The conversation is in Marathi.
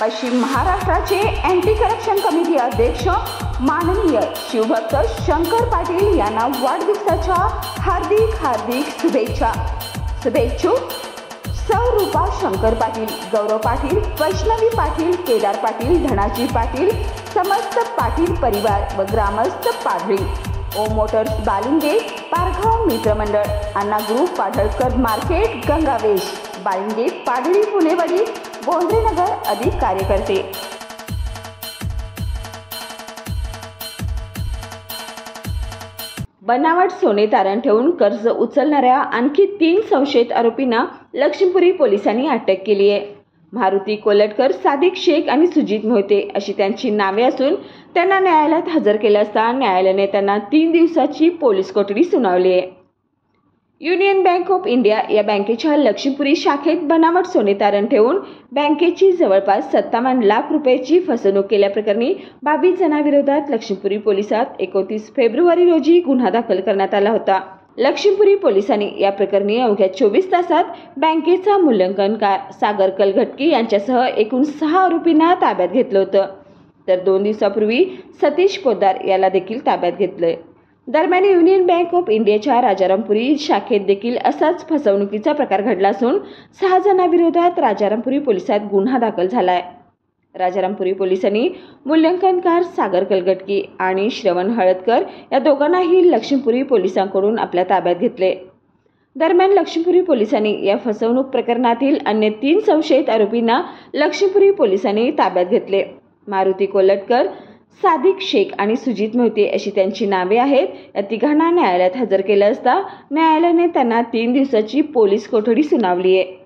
पश्चिम महाराष्ट्राचे अँटी करप्शन कमिटी अध्यक्ष माननीय शिवभक्त शंकर पाटील यांना वाढदिवसाच्या हार्दिक शुभेच्छा। शुभेच्छुक सौरूपा शंकर पाटील, गौरव पाटील, वैष्णवी पाटील, केदार पाटील, धनाजी पाटील, समस्त पाटील परिवार व ग्रामस्थ पाडळी, ओम मोटर्स बालिंगे, पारगाव मित्रमंडळ, अण्णा ग्रुप पाडळकर मार्केट, गंगावेश, बालिंगे, पाडळी, पुणेवाडी, बोंद्रेनगर अधिक कार्यकर्ते। बनावट सोने तारण ठेवून कर्ज उचलणाऱ्या आणखी 3 संशयित आरोपींना लक्ष्मीपुरी पोलिसांनी अटक केली आहे। मारुती कोलटकर, सादिक शेख आणि सुजित मोहिते अशी त्यांची नावे असून त्यांना न्यायालयात हजर केले असता न्यायालयाने त्यांना 3 दिवसाची पोलीस कोठडी सुनावली आहे। युनियन बँक ऑफ इंडिया या बँकेच्या लक्ष्मीपुरी शाखेत बनावट सोने तारण ठेवून बँकेची जवळपास 57 लाख रुपयाची फसवणूक केल्याप्रकरणी 22 जणांविरोधात लक्ष्मीपुरी पोलिसात 29 फेब्रुवारी रोजी गुन्हा दाखल करण्यात आला होता। लक्ष्मीपुरी पोलिसांनी या प्रकरणी अवघ्या 24 तासात बँकेचा मूल्यांकनकार सागर कलघटकी यांच्यासह एकूण 6 आरोपींना ताब्यात घेतलं होतं, तर 2 दिवसापूर्वी सतीश पोद्दार याला देखील ताब्यात घेतलंय। दरम्यान युनियन बँक ऑफ इंडियाच्या राजारामपुरी शाखेत देखील असाच फसवणुकीचा प्रकार घडला असून 6 जणांविरोधात राजारामपुरी पोलिसात गुन्हा दाखल झालाय। राजारामपुरी पोलिसांनी मूल्यांकनकार सागर कलघटकी आणि श्रवण हळदकर या दोघांनाही लक्ष्मीपुरी पोलिसांकडून आपल्या ताब्यात घेतले। दरम्यान लक्ष्मीपुरी पोलिसांनी या फसवणूक प्रकरणातील अन्य 3 संशयित आरोपींना लक्ष्मीपुरी पोलिसांनी ताब्यात घेतले। मारुती कोलटकर, सादिक शेख आणि सुजित मोहिते अशी त्यांची नावे आहेत। या तिघांना न्यायालयात हजर केलं असता न्यायालयाने त्यांना 3 दिवसाची पोलीस कोठडी सुनावली आहे।